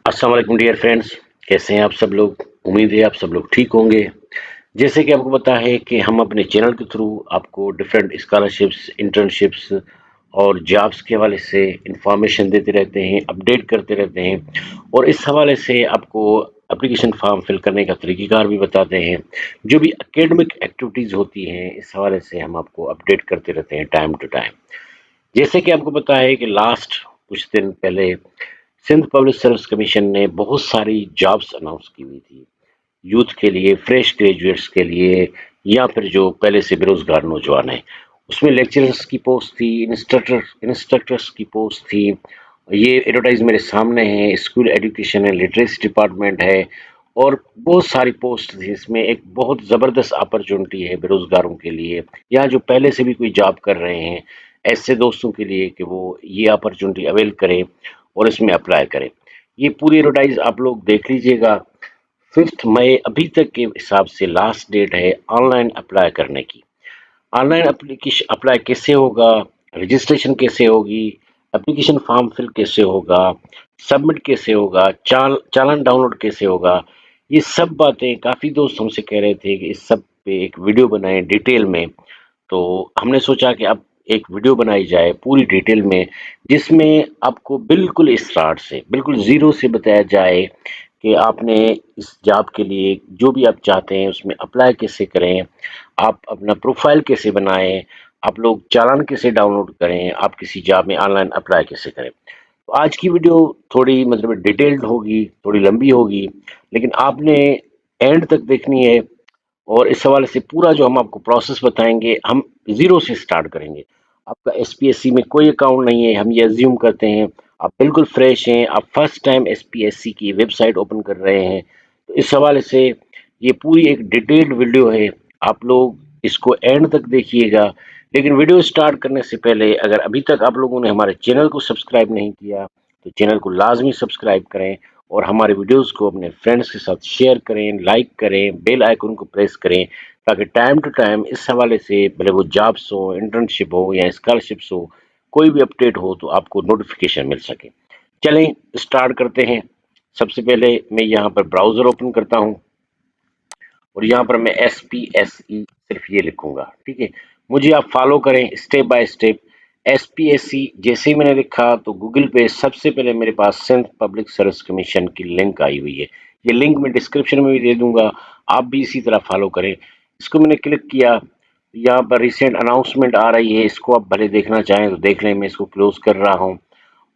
अस्सलाम वालेकुम dear friends. कैसे हैं आप सब लोग? उम्मीद है आप सब लोग ठीक होंगे। जैसे कि आपको पता है कि हम अपने चैनल के थ्रू आपको डिफरेंट स्कॉलरशिप्स, इंटर्नशिप्स और जॉब्स के हवाले से इंफॉर्मेशन देते रहते हैं, अपडेट करते रहते हैं और इस हवाले से आपको एप्लीकेशन फॉर्म फिल करने का तरीक़ेकार भी बताते हैं। जो भी एकेडमिक एक्टिविटीज़ होती हैं, इस हवाले से हम आपको अपडेट करते रहते हैं टाइम टू टाइम। जैसे कि आपको पता है कि लास्ट कुछ दिन पहले सिंध पब्लिक सर्विस कमीशन ने बहुत सारी जॉब्स अनाउंस की हुई थी, यूथ के लिए, फ्रेश ग्रेजुएट्स के लिए या फिर जो पहले से बेरोजगार नौजवान हैं। उसमें लेक्चरर्स की पोस्ट थी, इंस्ट्रक्टर्स की पोस्ट थी। ये एडवर्टाइज मेरे सामने है। स्कूल एजुकेशन है, लिटरेसी डिपार्टमेंट है और बहुत सारी पोस्ट थी। इसमें एक बहुत ज़बरदस्त अपॉर्चुनिटी है बेरोजगारों के लिए या जो पहले से भी कोई जॉब कर रहे हैं ऐसे दोस्तों के लिए कि वो ये अपॉर्चुनिटी अवेल करें और इसमें अप्लाई करें। ये पूरी एडवर्टाइज आप लोग देख लीजिएगा। 5 मई अभी तक के हिसाब से लास्ट डेट है ऑनलाइन अप्लाई करने की। ऑनलाइन एप्लीकेशन अप्लाई कैसे होगा, रजिस्ट्रेशन कैसे होगी, एप्लीकेशन फॉर्म फिल कैसे होगा, सबमिट कैसे होगा, चालान डाउनलोड कैसे होगा, ये सब बातें काफ़ी दोस्त हमसे कह रहे थे कि इस सब पे एक वीडियो बनाएं डिटेल में। तो हमने सोचा कि अब एक वीडियो बनाई जाए पूरी डिटेल में, जिसमें आपको बिल्कुल स्टार्ट से, बिल्कुल ज़ीरो से बताया जाए कि आपने इस जॉब के लिए जो भी आप चाहते हैं उसमें अप्लाई कैसे करें, आप अपना प्रोफाइल कैसे बनाएं, आप लोग चालान कैसे डाउनलोड करें, आप किसी जॉब में ऑनलाइन अप्लाई कैसे करें। तो आज की वीडियो थोड़ी मतलब डिटेल्ड होगी, थोड़ी लंबी होगी, लेकिन आपने एंड तक देखनी है और इस हवाले से पूरा जो हम आपको प्रोसेस बताएंगे, हम ज़ीरो से स्टार्ट करेंगे। आपका एसपीएससी में कोई अकाउंट नहीं है, हम ये अज्यूम करते हैं। आप बिल्कुल फ्रेश हैं, आप फर्स्ट टाइम एसपीएससी की वेबसाइट ओपन कर रहे हैं। तो इस हवाले से ये पूरी एक डिटेल्ड वीडियो है। आप लोग इसको एंड तक देखिएगा। लेकिन वीडियो स्टार्ट करने से पहले अगर अभी तक आप लोगों ने हमारे चैनल को सब्सक्राइब नहीं किया तो चैनल को लाजमी सब्सक्राइब करें और हमारे वीडियोस को अपने फ्रेंड्स के साथ शेयर करें, लाइक करें, बेल आइकन को प्रेस करें ताकि टाइम टू टाइम इस हवाले से भले वो जॉब्स हो, इंटर्नशिप हो या स्कॉलरशिप्स हो, कोई भी अपडेट हो तो आपको नोटिफिकेशन मिल सके। चलें स्टार्ट करते हैं। सबसे पहले मैं यहाँ पर ब्राउज़र ओपन करता हूँ और यहाँ पर मैं SPSE सिर्फ ये लिखूंगा, ठीक है। मुझे आप फॉलो करें स्टेप बाय स्टेप। SPSE जैसे ही मैंने लिखा तो गूगल पे सबसे पहले मेरे पास सिंध पब्लिक सर्विस कमीशन की लिंक आई हुई है। ये लिंक मैं डिस्क्रिप्शन में भी दे दूंगा, आप भी इसी तरह फॉलो करें। इसको मैंने क्लिक किया, यहाँ पर रिसेंट अनाउंसमेंट आ रही है, इसको आप भले देखना चाहें तो देख लें। मैं इसको क्लोज कर रहा हूँ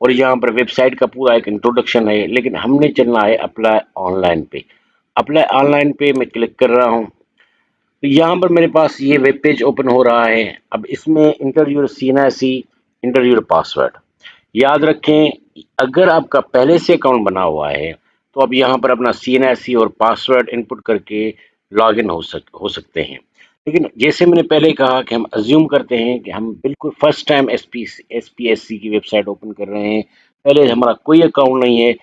और यहाँ पर वेबसाइट का पूरा एक इंट्रोडक्शन है, लेकिन हमने चलना है अप्लाई ऑनलाइन पे। अप्लाई ऑनलाइन पे मैं क्लिक कर रहा हूँ तो यहाँ पर मेरे पास ये वेब पेज ओपन हो रहा है। अब इसमें inter your CNIC, inter your password. याद रखें, अगर आपका पहले से अकाउंट बना हुआ है तो आप यहाँ पर अपना सीएनआईसी और पासवर्ड इनपुट करके लॉगिन हो सकते हैं। लेकिन जैसे मैंने पहले कहा कि हम अज्यूम करते हैं कि हम बिल्कुल फर्स्ट टाइम एसपीएससी की वेबसाइट ओपन कर रहे हैं, पहले हमारा कोई अकाउंट नहीं है।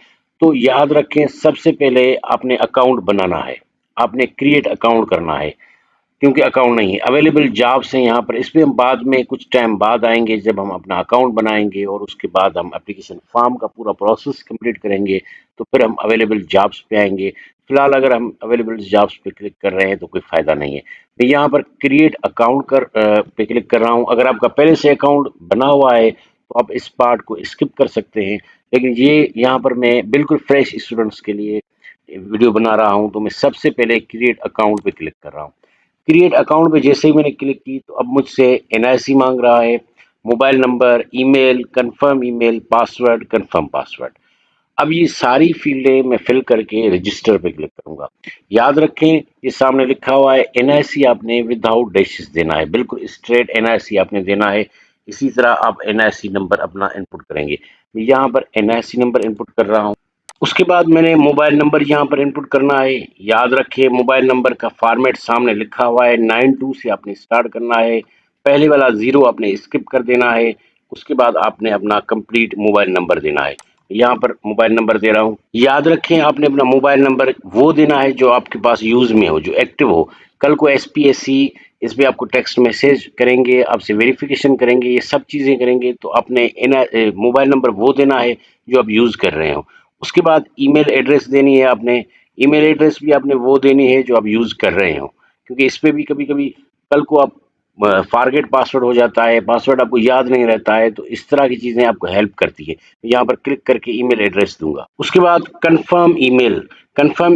तो याद रखें, सबसे पहले आपने अकाउंट बनाना है, आपने क्रिएट अकाउंट करना है, क्योंकि अकाउंट नहीं है। अवेलेबल जॉब्स हैं यहाँ पर, इसमें हम बाद में कुछ टाइम बाद आएंगे जब हम अपना अकाउंट बनाएंगे और उसके बाद हम एप्लीकेशन फॉर्म का पूरा प्रोसेस कंप्लीट करेंगे तो फिर हम अवेलेबल जॉब्स पे आएंगे। फिलहाल अगर हम अवेलेबल जॉब्स पे क्लिक कर रहे हैं तो कोई फ़ायदा नहीं है। मैं यहाँ पर क्रिएट अकाउंट पे क्लिक कर रहा हूँ। अगर आपका पहले से अकाउंट बना हुआ है तो आप इस पार्ट को स्किप कर सकते हैं, लेकिन ये यहाँ पर मैं बिल्कुल फ्रेश स्टूडेंट्स के लिए वीडियो बना रहा हूँ तो मैं सबसे पहले क्रिएट अकाउंट पे क्लिक कर रहा हूँ। क्रिएट अकाउंट पे जैसे ही मैंने क्लिक की तो अब मुझसे एनआईसी मांग रहा है, mobile number, email, confirm email, password, confirm password. अब ये सारी फील्डें मैं फिल करके रजिस्टर पे क्लिक करूंगा। याद रखें, ये सामने लिखा हुआ है एनआईसी आपने विदाउट डैशेस देना है, बिल्कुल स्ट्रेट एनआईसी आपने देना है। इसी तरह आप एनआईसी नंबर अपना इनपुट करेंगे। मैं यहाँ पर एनआईसी नंबर इनपुट कर रहा हूँ। उसके बाद मैंने मोबाइल नंबर यहाँ पर इनपुट करना है। याद रखिए, मोबाइल नंबर का फॉर्मेट सामने लिखा हुआ है, 92 से आपने स्टार्ट करना है। पहले वाला 0 आपने स्किप कर देना है। उसके बाद आपने अपना कंप्लीट मोबाइल नंबर देना है। यहाँ पर मोबाइल नंबर दे रहा हूँ। याद रखें, आपने अपना मोबाइल नंबर वो देना है जो आपके पास यूज में हो, जो एक्टिव हो। कल को एसपीएससी इस पे आपको टेक्स्ट मैसेज करेंगे, आपसे वेरिफिकेशन करेंगे, ये सब चीज़ें करेंगे तो आपने मोबाइल नंबर वो देना है जो आप यूज़ कर रहे हो। उसके बाद ईमेल एड्रेस देनी है आपने। ईमेल एड्रेस भी आपने वो देनी है जो आप यूज़ कर रहे हो, क्योंकि इस पे भी कभी-कभी कल को आप फॉरगेट पासवर्ड हो जाता है, पासवर्ड आपको याद नहीं रहता है, तो इस तरह की चीज़ें आपको हेल्प करती है। यहाँ पर क्लिक करके ईमेल एड्रेस दूँगा। उसके बाद कन्फर्म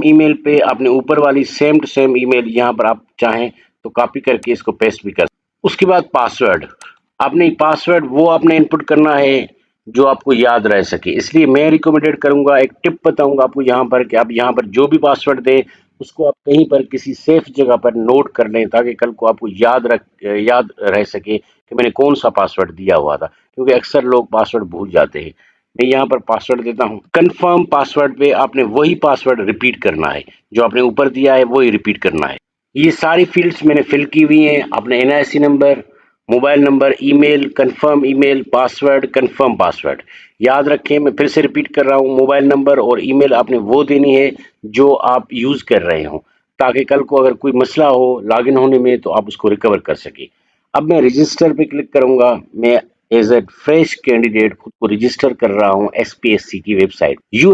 ईमेल पे आपने ऊपर वाली सेम टू सेम ईमेल यहाँ पर आप चाहें तो कॉपी करके इसको पेस्ट भी कर। उसके बाद पासवर्ड वो आपने इनपुट करना है जो आपको याद रह सके। इसलिए मैं रिकमेंडेड करूंगा, एक टिप बताऊंगा आपको यहाँ पर कि आप यहाँ पर जो भी पासवर्ड दें उसको आप कहीं पर किसी सेफ जगह पर नोट कर लें, ताकि कल को आपको याद रह सके कि मैंने कौन सा पासवर्ड दिया हुआ था, क्योंकि अक्सर लोग पासवर्ड भूल जाते हैं। मैं यहाँ पर पासवर्ड देता हूँ। कंफर्म पासवर्ड पे आपने वही पासवर्ड रिपीट करना है, जो आपने ऊपर दिया है वही रिपीट करना है। ये सारी फील्ड्स मैंने फिल की हुई हैं। अपने NIC number, mobile number, email, password, confirm password. याद रखें, मैं फिर से रिपीट कर रहा हूँ, मोबाइल नंबर और ईमेल आपने वो देनी है जो आप यूज़ कर रहे हो, ताकि कल को अगर कोई मसला हो लॉगिन होने में तो आप उसको रिकवर कर सकें। अब मैं रजिस्टर पे क्लिक करूंगा। मैं एज ए फ्रेश कैंडिडेट खुद को रजिस्टर कर रहा हूँ एसपीएससी की website. You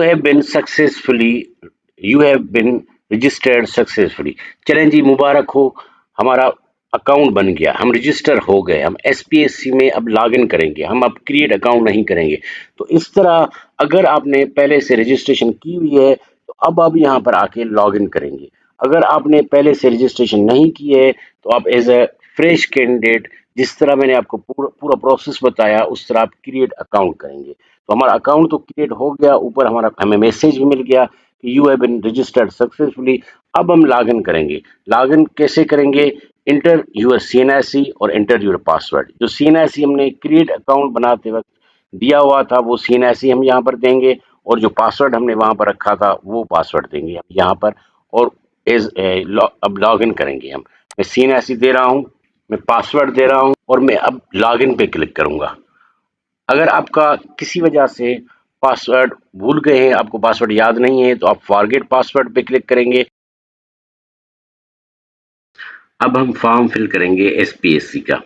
have been registered successfully. चलें जी, मुबारक हो, हमारा अकाउंट बन गया, हम रजिस्टर हो गए। हम एसपीएससी में अब लॉगिन करेंगे, हम अब क्रिएट अकाउंट नहीं करेंगे। तो इस तरह अगर आपने पहले से रजिस्ट्रेशन की हुई है तो अब आप यहाँ पर आके लॉगिन करेंगे। अगर आपने पहले से रजिस्ट्रेशन नहीं की है तो आप एज ए फ्रेश कैंडिडेट, जिस तरह मैंने आपको पूरा पूरा प्रोसेस बताया उस तरह आप क्रिएट अकाउंट करेंगे। तो हमारा अकाउंट तो क्रिएट हो गया, ऊपर हमें मैसेज भी मिल गया कि you have been registered successfully. अब हम लॉगिन करेंगे। लॉगिन कैसे करेंगे? इंटर यूर सीएनआईसी और इंटर यूर पासवर्ड। जो सीएनआईसी हमने क्रिएट अकाउंट बनाते वक्त दिया हुआ था वो सीएनआईसी हम यहाँ पर देंगे, और जो पासवर्ड हमने वहाँ पर रखा था वो पासवर्ड देंगे हम यहाँ पर। और अब लॉगिन करेंगे हम। मैं सीएनआईसी दे रहा हूँ, मैं पासवर्ड दे रहा हूँ, और मैं अब लॉगिन पे क्लिक करूंगा। अगर आपका किसी वजह से पासवर्ड भूल गए हैं, आपको पासवर्ड याद नहीं है, तो आप फॉरगेट पासवर्ड पे क्लिक करेंगे। अब हम फॉर्म फिल करेंगे एसपीएससी का।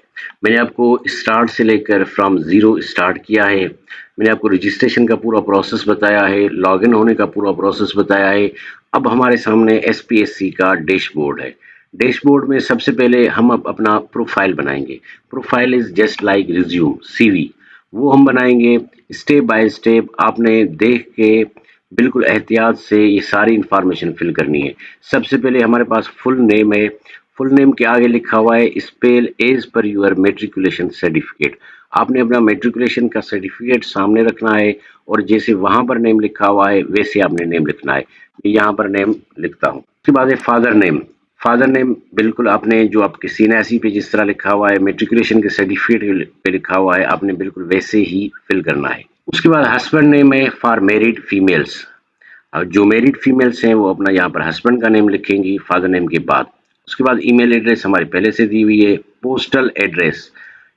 मैंने आपको स्टार्ट से लेकर फ्रॉम ज़ीरो स्टार्ट किया है। मैंने आपको रजिस्ट्रेशन का पूरा प्रोसेस बताया है, लॉगिन होने का पूरा प्रोसेस बताया है। अब हमारे सामने एसपीएससी का डैशबोर्ड है। डैशबोर्ड में सबसे पहले हम अब अपना प्रोफाइल बनाएंगे। Profile is just like resume, CV. वो हम बनाएंगे स्टेप बाय स्टेप। आपने देख के बिल्कुल एहतियात से ये सारी इंफॉर्मेशन फिल करनी है। सबसे पहले हमारे पास फुल नेम है। फुल नेम के आगे लिखा हुआ है spell as per your matriculation certificate. आपने अपना मेट्रिकुलेशन का सर्टिफिकेट सामने रखना है, और जैसे वहां पर नेम लिखा हुआ है वैसे आपने नेम लिखना है। मैं यहाँ पर नेम लिखता हूँ। उसके बाद है फादर नेम। फादर नेम बिल्कुल आपने जो आपके सीएनआईसी पे जिस तरह लिखा हुआ है, मेट्रिकुलेशन के सर्टिफिकेट पे लिखा हुआ है, आपने बिल्कुल वैसे ही फिल करना है। उसके बाद हस्बैंड नेम है फॉर मैरिड फीमेल्स। अब जो मैरिड फीमेल्स हैं वो अपना यहाँ पर हस्बैंड का नेम लिखेंगी फादर नेम के बाद। उसके बाद ईमेल एड्रेस हमारी पहले से दी हुई है। पोस्टल एड्रेस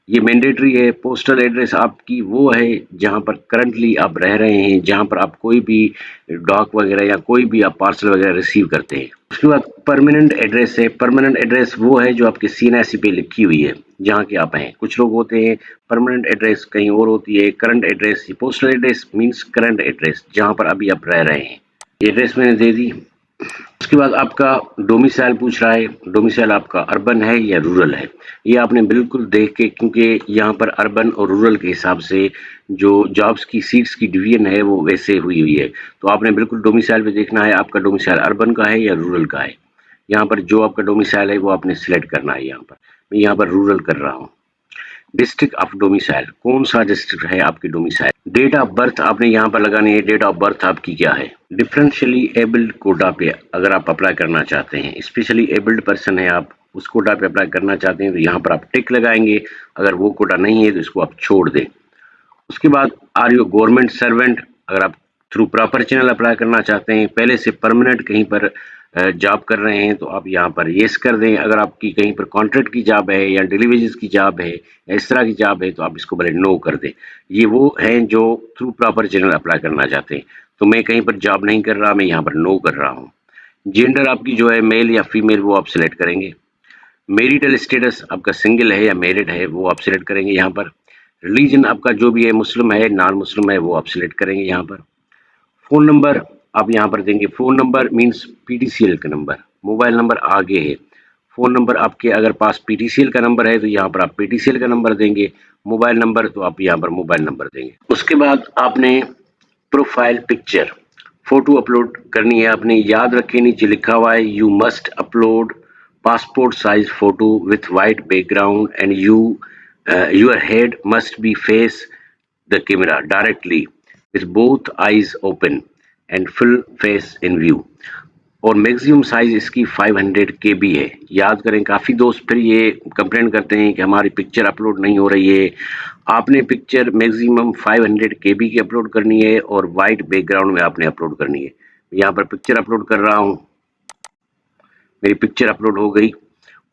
ये मैंडेटरी है। पोस्टल एड्रेस आपकी वो है जहाँ पर करंटली आप रह रहे हैं, जहाँ पर आप कोई भी डॉक वगैरह या कोई भी आप पार्सल वगैरह रिसीव करते हैं। उसके बाद परमानेंट एड्रेस है। परमानेंट एड्रेस वो है जो आपके सीएनआईसी पे लिखी हुई है, जहाँ के आप हैं। कुछ लोग होते हैं परमानेंट एड्रेस कहीं और होती है। Current address, postal address means current address, जहाँ पर अभी आप रह रहे हैं। एड्रेस मैंने दे दी। उसके बाद आपका डोमिसाइल पूछ रहा है। डोमिसाइल आपका अर्बन है या रूरल है, ये आपने बिल्कुल देख के, क्योंकि यहाँ पर अर्बन और रूरल के हिसाब से जो जॉब्स की सीट्स की डिवीजन है वो वैसे हुई हुई है। तो आपने बिल्कुल डोमिसाइल पे देखना है आपका डोमिसाइल अर्बन का है या रूरल का है। यहाँ पर जो आपका डोमिसाइल है वो आपने सिलेक्ट करना है। यहाँ पर मैं यहाँ पर रूरल कर रहा हूँ। डिस्ट्रिक्ट ऑफ डोमिसाइल, कौन सा डिस्ट्रिक्ट है आपकी डोमिसाइल। डेट ऑफ बर्थ आपने यहाँ पर लगानी है। डेट ऑफ बर्थ आपकी क्या है। डिफरेंशियली एबल्ड कोटा पे अगर आप अप्लाई करना चाहते हैं, स्पेशली एबल्ड पर्सन है आप, उस कोटा पे अप्लाई करना चाहते हैं, तो यहाँ पर आप टिक लगाएंगे। अगर वो कोटा नहीं है तो इसको आप छोड़ दें। उसके बाद आर यू गवर्नमेंट सर्वेंट, अगर आप थ्रू प्रॉपर चैनल अप्लाई करना चाहते हैं, पहले से परमानेंट कहीं पर जॉब कर रहे हैं, तो आप यहाँ पर येस कर दें। अगर आपकी कहीं पर कॉन्ट्रैक्ट की जॉब है या डिलीवरीज की जॉब है या इस तरह की जॉब है तो आप इसको पहले नो कर दें। ये वो हैं जो थ्रू प्रॉपर चैनल अप्लाई करना चाहते हैं। तो मैं कहीं पर जॉब नहीं कर रहा, मैं यहाँ पर नो कर रहा हूँ। जेंडर आपकी जो है मेल या फीमेल वो आप सिलेक्ट करेंगे। मैरिटल स्टेटस आपका सिंगल है या मैरिड है वो आप सिलेक्ट करेंगे यहाँ पर। रिलीजन आपका जो भी है, मुस्लिम है नॉन मुस्लिम है, वो आप सिलेक्ट करेंगे यहाँ पर। फ़ोन नंबर आप यहाँ पर देंगे। फ़ोन नंबर मीन्स पीटीसीएल का नंबर, मोबाइल नंबर आगे है। फ़ोन नंबर आपके अगर पास पीटीसीएल का नंबर है तो यहाँ पर आप पीटीसीएल का नंबर देंगे, मोबाइल नंबर तो आप यहाँ पर मोबाइल नंबर देंगे। उसके बाद आपने प्रोफाइल पिक्चर फ़ोटो अपलोड करनी है। आपने याद रखें नीचे लिखा हुआ है you must upload passport size photo with white background and your head must be face the camera directly with both eyes open and full face in view। और मैक्सिमम साइज इसकी 500 KB है। याद करें, काफ़ी दोस्त फिर ये कंप्लेंट करते हैं कि हमारी पिक्चर अपलोड नहीं हो रही है। आपने पिक्चर मैक्सिमम 500 KB की अपलोड करनी है और वाइट बैकग्राउंड में आपने अपलोड करनी है। यहाँ पर पिक्चर अपलोड कर रहा हूँ, मेरी पिक्चर अपलोड हो गई।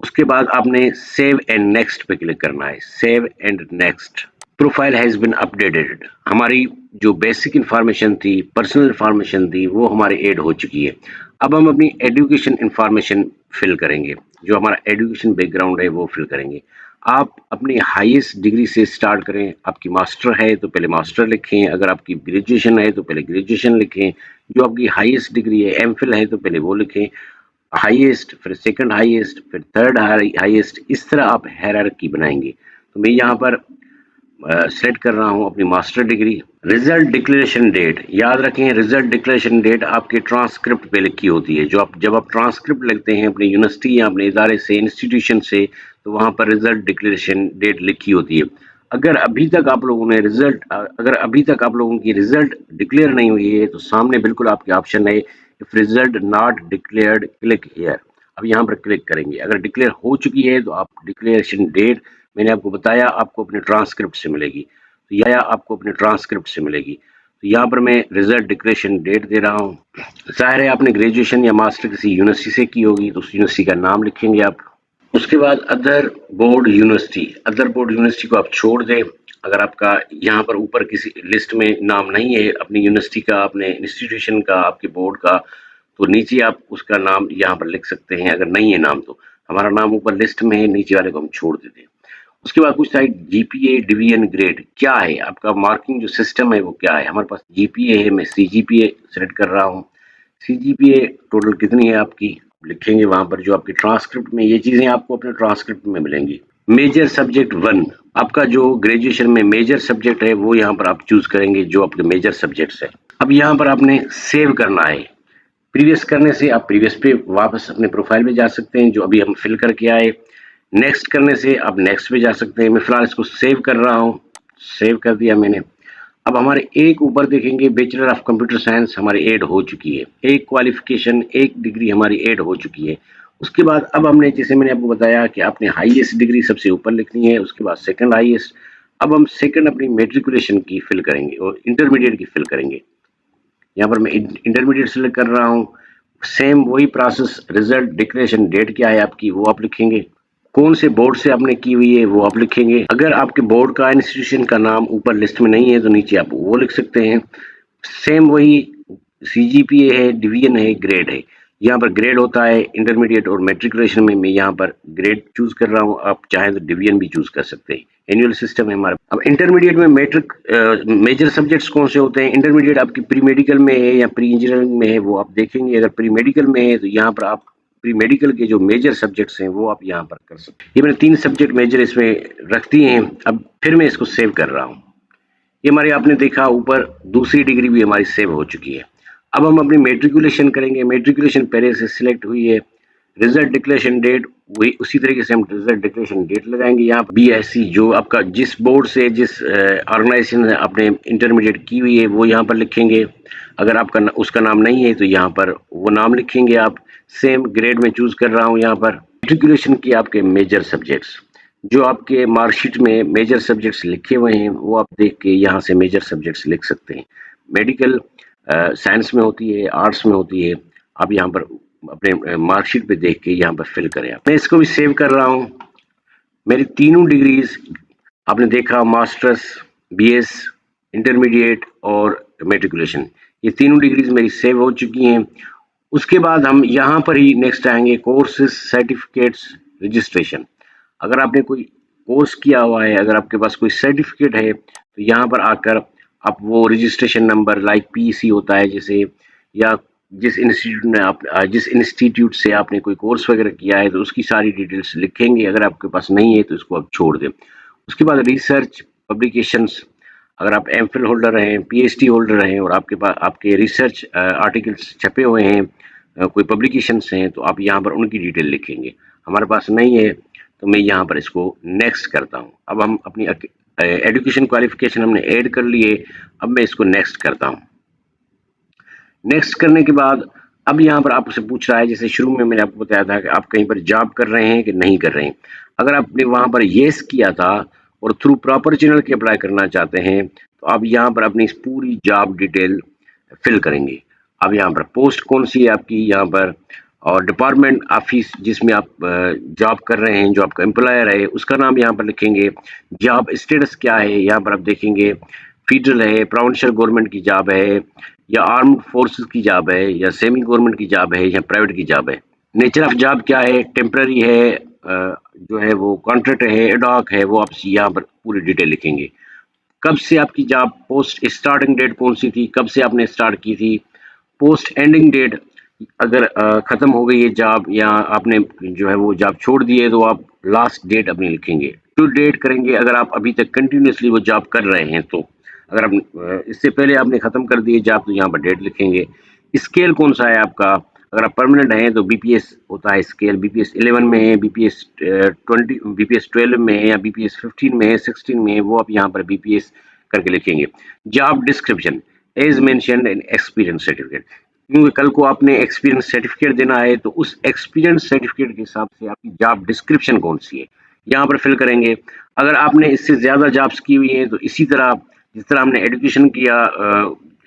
उसके बाद आपने सेव एंड नेक्स्ट पे क्लिक करना है। Save and next. Profile has been updated. हमारी जो बेसिक इंफॉर्मेशन थी, पर्सनल इंफॉर्मेशन थी, वो हमारी ऐड हो चुकी है। अब हम अपनी एजुकेशन इंफॉर्मेशन फिल करेंगे। जो हमारा एजुकेशन बैकग्राउंड है वो फिल करेंगे। आप अपनी हाईएस्ट डिग्री से स्टार्ट करें। आपकी मास्टर है तो पहले मास्टर लिखें, अगर आपकी ग्रेजुएशन है तो पहले ग्रेजुएशन लिखें, जो आपकी हाईएस्ट डिग्री है एमफिल है तो पहले वो लिखें, हाईएस्ट, फिर सेकंड हाईएस्ट, फिर थर्ड हाईएस्ट, इस तरह आप हायरार्की बनाएंगे। तो मैं यहाँ पर सेलेक्ट कर रहा हूँ अपनी master degree. Result declaration date, याद रखें रिजल्ट डिक्लेरेशन डेट आपके ट्रांसक्रिप्ट पे लिखी होती है। जो आप जब आप ट्रांसक्रिप्ट लिखते हैं अपनी यूनिवर्सिटी या अपने इदारे से, इंस्टीट्यूशन से, तो वहाँ पर रिजल्ट डिक्लेरेशन डेट लिखी होती है। अगर अभी तक आप लोगों ने अगर अभी तक आप लोगों की रिजल्ट डिक्लेयर नहीं हुई है तो सामने बिल्कुल आपके ऑप्शन है if result not declared click here. अब यहाँ पर क्लिक करेंगे। अगर डिक्लेयर हो चुकी है तो आप डिक्लेरेशन डेट मैंने आपको बताया आपको अपने ट्रांसक्रिप्ट से मिलेगी, तो या आपको अपने ट्रांसक्रिप्ट से मिलेगी। तो यहाँ पर मैं रिजल्ट डिक्लेरेशन डेट दे रहा हूँ। जाहिर है आपने ग्रेजुएशन या मास्टर किसी यूनिवर्सिटी से की होगी तो उस यूनिवर्सिटी का नाम लिखेंगे आप। उसके बाद other board university, other board university को आप छोड़ दें। अगर आपका यहाँ पर ऊपर किसी लिस्ट में नाम नहीं है अपनी यूनिवर्सिटी का, अपने इंस्टीट्यूशन का, आपके बोर्ड का, तो नीचे आप उसका नाम यहाँ पर लिख सकते हैं। अगर नहीं है नाम तो हमारा नाम ऊपर लिस्ट में है, नीचे वाले को हम छोड़ देते हैं। उसके बाद कुछ साइड जीपीए डिवीजन ग्रेड क्या है, आपका मार्किंग जो सिस्टम है वो क्या है। हमारे पास जीपीए है, मैं सीजीपीए सेलेक्ट कर रहा हूँ। सीजीपीए टोटल कितनी है आपकी लिखेंगे वहां पर। जो आपके ट्रांसक्रिप्ट में ये चीजें आपको अपने ट्रांसक्रिप्ट में मिलेंगी। मेजर सब्जेक्ट 1, आपका जो ग्रेजुएशन में मेजर सब्जेक्ट है वो यहाँ पर आप चूज करेंगे जो आपके मेजर सब्जेक्ट्स है। अब यहाँ पर आपने सेव करना है। प्रीवियस करने से आप प्रीवियस पे वापस अपने प्रोफाइल में जा सकते हैं जो अभी हम फिल करके आए। नेक्स्ट करने से आप नेक्स्ट पे जा सकते हैं। मैं फिलहाल इसको सेव कर रहा हूँ, सेव कर दिया मैंने। अब हमारे एक ऊपर देखेंगे बैचलर ऑफ कंप्यूटर साइंस हमारी ऐड हो चुकी है, एक क्वालिफिकेशन, एक डिग्री हमारी ऐड हो चुकी है। उसके बाद अब हमने, जैसे मैंने आपको बताया कि आपने हाईएस्ट डिग्री सबसे ऊपर लिखनी है, उसके बाद सेकंड हाईएस्ट। अब हम सेकंड अपनी मेट्रिकुलेशन की फिल करेंगे और इंटरमीडिएट की फिल करेंगे। यहाँ पर मैं इंटरमीडिएट सेलेक्ट कर रहा हूँ। सेम वही प्रोसेस, रिजल्ट डिक्लेरेशन डेट क्या है आपकी वो आप लिखेंगे, कौन से बोर्ड से आपने की हुई है वो आप लिखेंगे। अगर आपके बोर्ड का इंस्टीट्यूशन का नाम ऊपर लिस्ट में नहीं है तो नीचे आप वो लिख सकते हैं। सेम वही सीजीपीए है, डिवीजन है, ग्रेड है। यहाँ पर ग्रेड होता है इंटरमीडिएट और मेट्रिकुलेशन में। मैं यहाँ पर ग्रेड चूज कर रहा हूँ, आप चाहें तो डिवीजन भी चूज कर सकते हैं। एनुअल सिस्टम है हमारा। अब इंटरमीडिएट में मैट्रिक मेजर सब्जेक्ट्स कौन से होते हैं। इंटरमीडिएट आपकी प्री मेडिकल में है या प्री इंजीनियरिंग में है वो आप देखेंगे। अगर प्री मेडिकल में है तो यहाँ पर आप प्री मेडिकल के जो मेजर सब्जेक्ट्स हैं वो आप यहाँ पर कर सकते हैं। ये मैंने 3 सब्जेक्ट मेजर इसमें रख दिए हैं। अब फिर मैं इसको सेव कर रहा हूँ। ये हमारे, आपने देखा ऊपर दूसरी डिग्री भी हमारी सेव हो चुकी है। अब हम अपनी मेट्रिकुलेशन करेंगे। मेट्रिकुलेशन पहले से सिलेक्ट हुई है। रिजल्ट डिक्लेरेशन डेट वही उसी तरीके से हम रिजल्ट डिक्लेरेशन डेट लगाएंगे। यहाँ बीएससी जो आपका जिस बोर्ड से, जिस ऑर्गेनाइजेशन से आपने इंटरमीडिएट की हुई है वो यहाँ पर लिखेंगे। अगर आपका उसका नाम नहीं है तो यहाँ पर वो नाम लिखेंगे आप। सेम ग्रेड में चूज कर रहा हूँ यहाँ पर। मेट्रिकुलेशन की आपके मेजर सब्जेक्ट्स, जो आपके मार्कशीट में मेजर सब्जेक्ट्स लिखे हुए हैं वो आप देख के यहाँ से मेजर सब्जेक्ट्स लिख सकते हैं। मेडिकल साइंस में होती है, आर्ट्स में होती है। आप यहाँ पर अपने मार्कशीट पे देख के यहाँ पर फिल करें। मैं इसको भी सेव कर रहा हूँ। मेरी तीनों डिग्रीज आपने देखा, मास्टर्स, बीएस, इंटरमीडिएट और मेट्रिकुलेशन, ये तीनों डिग्रीज मेरी सेव हो चुकी हैं। उसके बाद हम यहाँ पर ही नेक्स्ट आएंगे कोर्सेज सर्टिफिकेट्स रजिस्ट्रेशन। अगर आपने कोई कोर्स किया हुआ है, अगर आपके पास कोई सर्टिफिकेट है तो यहाँ पर आकर आप वो रजिस्ट्रेशन नंबर लाइक पीसी होता है जैसे, या जिस इंस्टीट्यूट से आपने कोई कोर्स वगैरह किया है तो उसकी सारी डिटेल्स लिखेंगे। अगर आपके पास नहीं है तो इसको आप छोड़ दें। उसके बाद रिसर्च पब्लिकेशंस, अगर आप एमफिल होल्डर हैं, पीएचडी होल्डर हैं और आपके पास आपके रिसर्च आर्टिकल्स छपे हुए हैं, कोई पब्लिकेशंस हैं, तो आप यहाँ पर उनकी डिटेल लिखेंगे। हमारे पास नहीं है तो मैं यहाँ पर इसको नेक्स्ट करता हूँ। अब हम अपनी एजुकेशन क्वालिफिकेशन हमने ऐड कर लिए। अब मैं इसको नेक्स्ट करता हूँ। नेक्स्ट करने के बाद अब यहाँ पर आपसे पूछ रहा है, जैसे शुरू में मैंने आपको बताया था कि आप कहीं पर जॉब कर रहे हैं कि नहीं कर रहे हैं। अगर आपने वहाँ पर येस किया था और थ्रू प्रॉपर चैनल के अप्लाई करना चाहते हैं तो आप यहाँ पर अपनी इस पूरी जॉब डिटेल फिल करेंगे। अब यहाँ पर पोस्ट कौन सी है आपकी यहाँ पर, और डिपार्टमेंट ऑफिस जिसमें आप जॉब कर रहे हैं, जो आपका एम्प्लॉयर है उसका नाम यहाँ पर लिखेंगे। जॉब स्टेटस क्या है यहाँ पर आप देखेंगे, फेडरल है, प्रोविंशियल गवर्नमेंट की जॉब है, या आर्म्ड फोर्सेस की जॉब है, या सेमी गवर्नमेंट की जॉब है, या प्राइवेट की जॉब है। नेचर ऑफ जॉब क्या है, टेम्पररी है, जो है वो कॉन्ट्रैक्ट है, एडॉक है, वो आप यहाँ पर पूरी डिटेल लिखेंगे। कब से आपकी जॉब, पोस्ट स्टार्टिंग डेट कौन सी थी, कब से आपने स्टार्ट की थी, पोस्ट एंडिंग डेट, अगर खत्म हो गई है जॉब या आपने जो है वो जॉब छोड़ दी है तो आप लास्ट डेट अपनी लिखेंगे। टू डेट करेंगे अगर आप अभी तक कंटिन्यूसली वो जॉब कर रहे हैं तो। अगर आप इससे पहले आपने खत्म कर दी है जॉब तो यहाँ पर डेट लिखेंगे। स्केल कौन सा है आपका, अगर आप परमानेंट हैं तो बीपीएस होता है स्केल, बीपीएस 11 में है, बीपीएस 20, बीपीएस 12 में है, या बीपीएस 15 में है, 16 में है, वो आप यहाँ पर बीपीएस करके लिखेंगे। Job description as mentioned in experience certificate, क्योंकि कल को आपने एक्सपीरियंस सर्टिफिकेट देना है तो उस एक्सपीरियंस सर्टिफिकेट के हिसाब से आपकी जॉब डिस्क्रिप्शन कौन सी है यहाँ पर फिल करेंगे। अगर आपने इससे ज़्यादा जॉब्स की हुई है तो इसी तरह जिस तरह हमने एजुकेशन किया,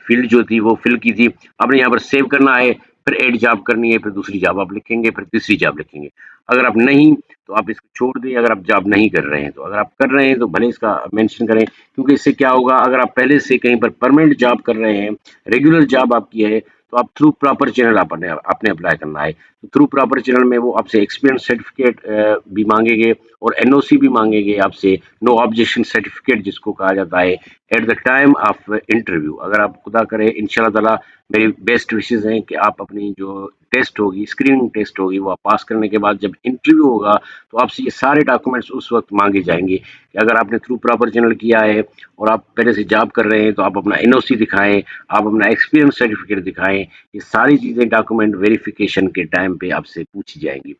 फील्ड जो थी वो फिल की थी, आपने यहाँ पर सेव करना है, फिर ऐड जॉब करनी है, फिर दूसरी जॉब आप लिखेंगे, फिर तीसरी जॉब लिखेंगे। अगर आप नहीं तो आप इसको छोड़ दें। अगर आप जॉब नहीं कर रहे हैं तो, अगर आप कर रहे हैं तो भले इसका मेंशन करें, क्योंकि इससे क्या होगा, अगर आप पहले से कहीं पर परमानेंट जॉब कर रहे हैं, रेगुलर जॉब आपकी है, तो आप थ्रू प्रॉपर चैनल आपने आपने अप्लाई करना है। तो थ्रू प्रॉपर चैनल में वो आपसे एक्सपीरियंस सर्टिफिकेट भी मांगेंगे और एनओसी भी मांगेंगे आपसे, नो ऑब्जेक्शन सर्टिफिकेट जिसको कहा जाता है at the time of interview. अगर आप खुदा करे इंशाल्लाह ताला, मेरी बेस्ट विशेस हैं कि आप अपनी जो टेस्ट होगी, स्क्रीनिंग टेस्ट होगी, वो आप पास करने के बाद जब इंटरव्यू होगा तो आपसे ये सारे डॉक्यूमेंट्स उस वक्त मांगे जाएंगे कि अगर आपने थ्रू प्रॉपर चैनल किया है और आप पहले से जॉब कर रहे हैं तो आप अपना एनओसी दिखाएं, आप अपना एक्सपीरियंस सर्टिफिकेट दिखाएं। ये सारी चीज़ें डॉक्यूमेंट वेरिफिकेशन के टाइम पे आपसे पूछी जाएंगी।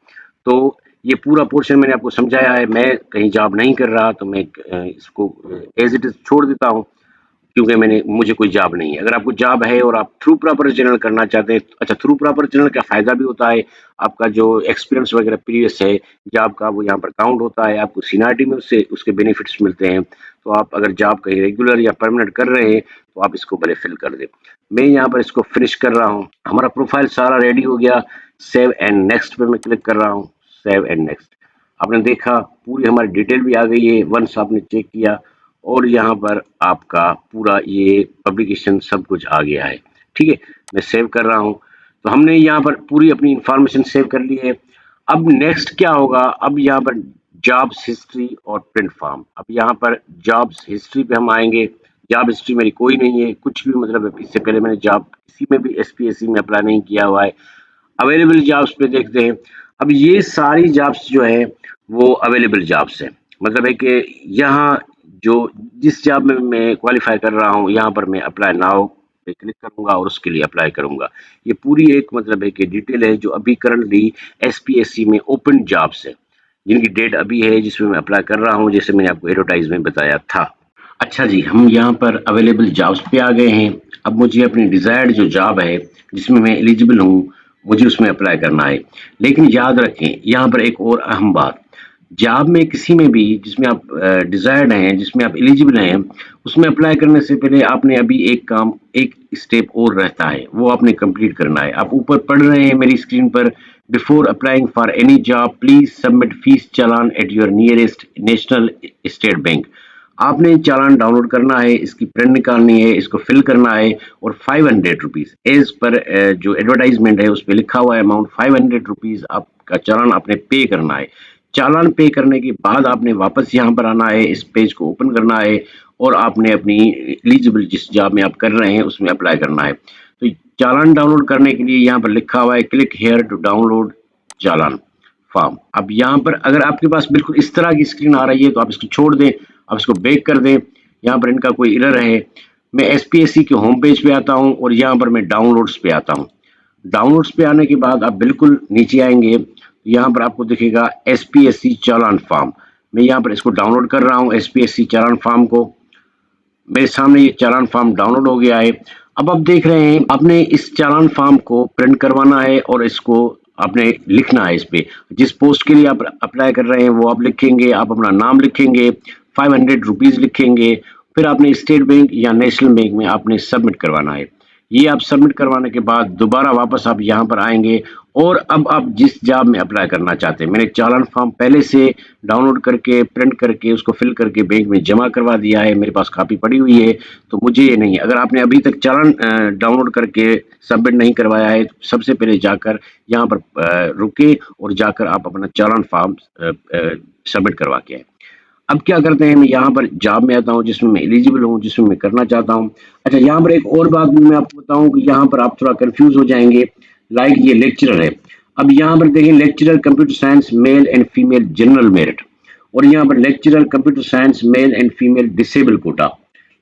तो ये पूरा पोर्शन मैंने आपको समझाया है। मैं कहीं जॉब नहीं कर रहा तो मैं इसको एज इट इज छोड़ देता हूँ, क्योंकि मुझे कोई जॉब नहीं है। अगर आपको जॉब है और आप थ्रू प्रॉपर चैनल करना चाहते हैं, अच्छा थ्रू प्रॉपर चैनल का फ़ायदा भी होता है, आपका जो एक्सपीरियंस वगैरह प्रीवियस है जॉब का वो यहाँ पर काउंट होता है, आपको सीनियरिटी में उससे उसके बेनिफिट्स मिलते हैं। तो आप अगर जॉब कहीं रेगुलर या परमानेंट कर रहे हैं तो आप इसको भले फिल कर दें। मैं यहाँ पर इसको फिनिश कर रहा हूँ। हमारा प्रोफाइल सारा रेडी हो गया। सेव एंड नेक्स्ट पे मैं क्लिक कर रहा हूँ। सेव एंड नेक्स्ट, आपने देखा पूरी हमारी डिटेल भी आ गई है, वंस आपने चेक किया और यहाँ पर आपका पूरा ये पब्लिकेशन सब कुछ आ गया है। ठीक है, मैं सेव कर रहा हूँ। तो हमने यहाँ पर पूरी अपनी इंफॉर्मेशन सेव कर ली है। अब नेक्स्ट क्या होगा, अब यहाँ पर जॉब्स हिस्ट्री और प्रिंट फॉर्म। अब यहाँ पर जॉब्स हिस्ट्री पे हम आएंगे। जॉब हिस्ट्री मेरी कोई नहीं है, कुछ भी, मतलब इससे पहले मैंने जॉब किसी में भी एसपीएससी में अप्लाई नहीं किया हुआ है। अवेलेबल जॉब्स पे देखते हैं। अब ये सारी जॉब्स जो है वो अवेलेबल जॉब्स हैं, मतलब है कि यहाँ जो जिस जॉब में मैं क्वालिफाई कर रहा हूँ यहाँ पर मैं अप्लाई नाउ पे क्लिक करूंगा और उसके लिए अप्लाई करूंगा। ये पूरी एक मतलब है कि डिटेल है जो अभी करंटली एसपीएससी में ओपन जॉब्स है, जिनकी डेट अभी है, जिसमें मैं अप्लाई कर रहा हूँ, जैसे मैंने आपको एडवर्टाइज में बताया था। अच्छा जी, हम यहाँ पर अवेलेबल जॉब्स पे आ गए हैं। अब मुझे अपनी डिजायर्ड जो जॉब है जिसमें मैं एलिजिबल हूँ, मुझे उसमें अप्लाई करना है। लेकिन याद रखें यहाँ पर एक और अहम बात, जॉब में किसी में भी जिसमें आप डिजायर्ड हैं, जिसमें आप एलिजिबल हैं, उसमें अप्लाई करने से पहले आपने अभी एक काम, एक स्टेप और रहता है, वो आपने कंप्लीट करना है। आप ऊपर पढ़ रहे हैं मेरी स्क्रीन पर, before applying for any job please submit fees challan at your nearest national state bank. आपने चालान डाउनलोड करना है, इसकी प्रिंट निकालनी है, इसको फिल करना है और 500 रुपीज़ एज पर जो एडवर्टाइजमेंट है उस पर लिखा हुआ है अमाउंट 500 रुपीज़ आपका चालान आपने पे करना है। चालान पे करने के बाद आपने वापस यहाँ पर आना है, इस पेज को ओपन करना है और आपने अपनी एलिजिबल जिस जॉब में आप कर रहे हैं उसमें अप्लाई करना है। तो चालान डाउनलोड करने के लिए यहाँ पर लिखा हुआ है click here to download challan form. अब यहाँ पर अगर आपके पास बिल्कुल इस तरह की स्क्रीन आ रही है तो आप इसको छोड़ दें, आप इसको बैक कर दें। यहाँ पर इनका कोई एरर है। मैं एसपीएससी के होम पेज पे आता हूँ और यहाँ पर मैं डाउनलोड्स पे आता हूँ। डाउनलोड्स पे आने के बाद आप बिल्कुल नीचे आएंगे, यहाँ पर आपको दिखेगा एसपीएससी चालान फॉर्म। मैं यहाँ पर इसको डाउनलोड कर रहा हूँ एसपीएससी चालान फॉर्म को। मेरे सामने ये चालान फॉर्म डाउनलोड हो गया है। अब आप देख रहे हैं आपने इस चालान फॉर्म को प्रिंट करवाना है और इसको आपने लिखना है। इस पे जिस पोस्ट के लिए आप अप्लाई कर रहे हैं वो आप लिखेंगे, आप अपना नाम लिखेंगे, 500 रुपीज लिखेंगे, फिर आपने स्टेट बैंक या नेशनल बैंक में आपने सबमिट करवाना है। ये आप सबमिट करवाने के बाद दोबारा वापस आप यहाँ पर आएंगे और अब आप जिस जॉब में अप्लाई करना चाहते हैं, मैंने चालान फॉर्म पहले से डाउनलोड करके प्रिंट करके उसको फिल करके बैंक में जमा करवा दिया है, मेरे पास कॉपी पड़ी हुई है, तो मुझे ये नहीं है। अगर आपने अभी तक चालान डाउनलोड करके सबमिट नहीं करवाया है तो सबसे पहले जाकर यहाँ पर रुके और जाकर आप अपना चालान फॉर्म सबमिट करवा के आए। अब क्या करते हैं, मैं यहाँ पर जॉब में आता हूँ जिसमें मैं एलिजिबल हूँ, जिसमें मैं करना चाहता हूँ। अच्छा, यहाँ पर एक और बात मैं आपको बताऊँ कि यहाँ पर आप थोड़ा कंफ्यूज हो जाएंगे। लाइक ये लेक्चरर है। अब यहाँ पर देखिए lecturer computer science male and female general merit, और यहाँ पर lecturer computer science male and female disable quota,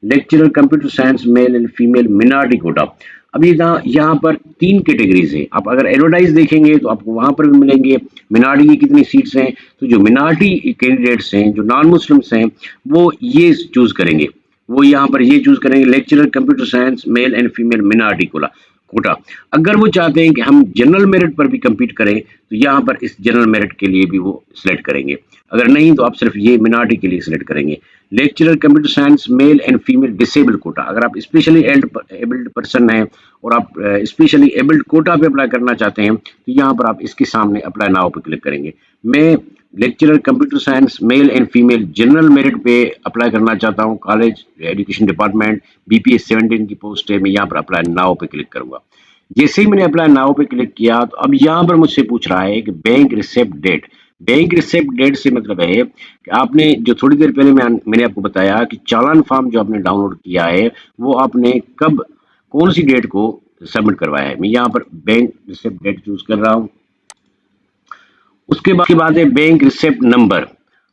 lecturer computer science male and female minority quota. अभी यहाँ पर 3 कैटेगरीज है। आप अगर एडवर्टाइज देखेंगे तो आपको वहां पर भी मिलेंगे मिनॉरिटी की कितनी सीट्स हैं। तो जो मिनॉरिटी कैंडिडेट्स हैं, जो नॉन मुस्लिम्स हैं, वो ये चूज करेंगे, वो यहाँ पर ये चूज करेंगे lecturer computer science male and female minority quota. अगर वो चाहते हैं कि हम जनरल मेरिट पर भी compete करें तो यहाँ पर इस जनरल मेरिट के लिए भी वो सिलेक्ट करेंगे। अगर नहीं तो आप सिर्फ ये मिनॉरिटी के लिए सिलेक्ट करेंगे। Lecturer computer science male and female disable quota, अगर आप स्पेशली एबल्ड पर्सन हैं और आप स्पेशली एबल्ड कोटा पे अप्लाई करना चाहते हैं तो यहाँ पर आप इसके सामने अप्लाई नाउ पे क्लिक करेंगे। मैं lecturer computer science male and female general merit पे अप्लाई करना चाहता हूँ, कॉलेज एजुकेशन डिपार्टमेंट बीपीएस 17 की पोस्ट है। मैं यहाँ पर अप्लाई नाउ पे क्लिक करूंगा। जैसे ही मैंने अप्लाई नाउ पे क्लिक किया तो अब यहाँ पर मुझसे पूछ रहा है कि bank receipt date. Bank receipt date से मतलब है कि आपने जो थोड़ी देर पहले मैंने आपको बताया कि चालान फॉर्म जो आपने डाउनलोड किया है वो आपने कब कौन सी डेट को सबमिट करवाया है। मैं यहाँ पर बैंक रिसिप्ट डेट चूज कर रहा हूँ। उसके बाद है बैंक रिसिप्ट नंबर।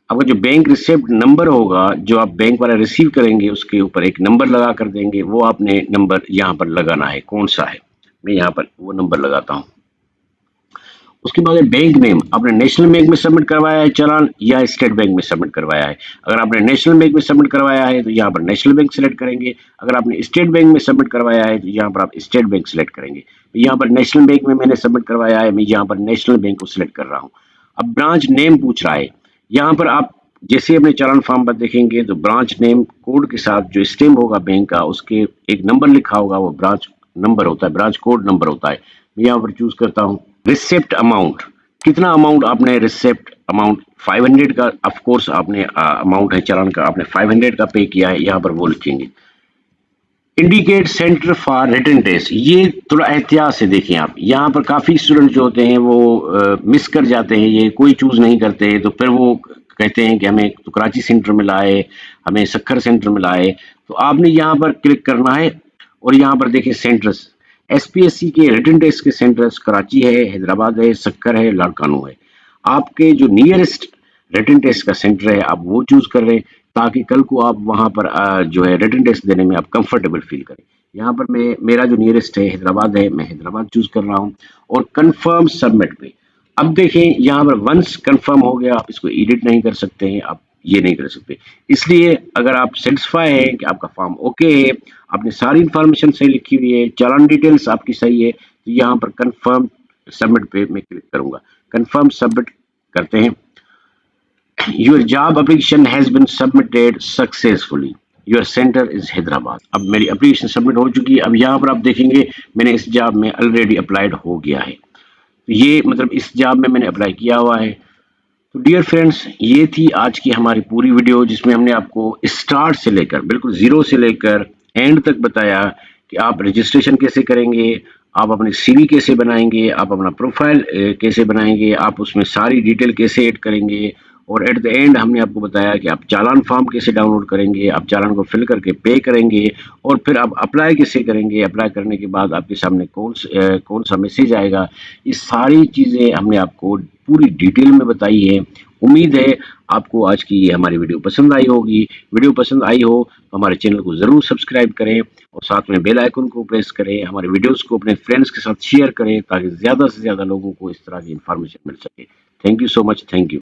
आपका जो बैंक रिसिप्ट नंबर होगा जो आप बैंक वाला रिसीव करेंगे उसके ऊपर एक नंबर लगा कर देंगे, वो आपने नंबर यहाँ पर लगाना है, कौन सा है। मैं यहाँ पर वो नंबर लगाता हूँ। उसके बाद है बैंक नेम। आपने नेशनल बैंक में सबमिट करवाया है चालान या स्टेट बैंक में सबमिट करवाया है। अगर आपने नेशनल बैंक में सबमिट करवाया है तो यहाँ पर नेशनल बैंक सिलेक्ट करेंगे। अगर आपने स्टेट बैंक में सबमिट करवाया है तो यहाँ पर आप स्टेट बैंक सिलेक्ट करेंगे। यहाँ पर नेशनल बैंक में मैंने सबमिट करवाया है, मैं यहाँ पर नेशनल बैंक को सिलेक्ट कर रहा हूँ। अब ब्रांच नेम पूछ रहा है। यहाँ पर आप जैसे अपने चालान फॉर्म पर देखेंगे तो ब्रांच नेम कोड के साथ जो स्टैम्प होगा बैंक का उसके एक नंबर लिखा होगा, वो ब्रांच नंबर होता है, ब्रांच कोड नंबर होता है। मैं यहाँ पर चूज करता हूँ। रिसिप्ट अमाउंट, कितना अमाउंट आपने रिसिप्ट अमाउंट 500 का ऑफ कोर्स आपने अमाउंट है चालान का, आपने 500 का पे किया है, यहाँ पर वो लिखेंगे। Indicate centre for written test, ये थोड़ा एहतियात से देखें आप। यहाँ पर काफी स्टूडेंट जो होते हैं वो मिस कर जाते हैं, ये कोई चूज नहीं करते, तो फिर वो कहते हैं कि हमें तो कराची सेंटर में लाए, हमें सक्खर सेंटर में लाए। तो आपने यहाँ पर क्लिक करना है और यहाँ पर देखिए सेंटर्स, एसपीएससी के रिटन टेस्ट के सेंटर्स कराची है, हैदराबाद है, सक्खर है, लाड़कानू है। आपके जो नियरेस्ट रिटन टेस्ट का सेंटर है आप वो चूज कर रहे हैं ताकि कल को आप वहां पर जो है रिटन टेस्ट देने में आप कंफर्टेबल फील करें। यहाँ पर मेरा जो नियरेस्ट है हैदराबाद है, मैं हैदराबाद चूज कर रहा हूँ और कंफर्म सबमिट पे। अब देखें यहाँ पर वंस कंफर्म हो गया, आप इसको एडिट नहीं कर सकते हैं, आप ये नहीं कर सकते। इसलिए अगर आप सेटिस्फाई है कि आपका फॉर्म ओके है, आपने सारी इंफॉर्मेशन सही लिखी हुई है, चालान डिटेल्स आपकी सही है, तो यहाँ पर कंफर्म सबमिट पे मैं क्लिक करूंगा। कंफर्म सबमिट करते हैं। Your job application has been submitted successfully, your centre is Hyderabad. अब मेरी एप्लीकेशन सबमिट हो चुकी है। अब यहाँ पर आप देखेंगे मैंने इस जॉब में ऑलरेडी अप्लाइड हो गया है, तो ये मतलब इस जॉब में मैंने अप्लाई किया हुआ है। तो डियर फ्रेंड्स, ये थी आज की हमारी पूरी वीडियो जिसमें हमने आपको स्टार्ट से लेकर बिल्कुल जीरो से लेकर एंड तक बताया कि आप रजिस्ट्रेशन कैसे करेंगे, आप अपने सीवी कैसे बनाएंगे, आप अपना प्रोफाइल कैसे बनाएंगे, आप उसमें सारी डिटेल कैसे ऐड करेंगे, और एट द एंड हमने आपको बताया कि आप चालान फॉर्म कैसे डाउनलोड करेंगे, आप चालान को फिल करके पे करेंगे, और फिर आप अप्लाई कैसे करेंगे, अप्लाई करने के बाद आपके सामने कौन सा मैसेज आएगा। ये सारी चीज़ें हमने आपको पूरी डिटेल में बताई है। उम्मीद है आपको आज की ये हमारी वीडियो पसंद आई होगी। वीडियो पसंद आई हो तो हमारे चैनल को ज़रूर सब्सक्राइब करें और साथ में बेल आइकन को प्रेस करें। हमारे वीडियोस को अपने फ्रेंड्स के साथ शेयर करें ताकि ज़्यादा से ज़्यादा लोगों को इस तरह की इन्फॉर्मेशन मिल सके। Thank you so much. Thank you.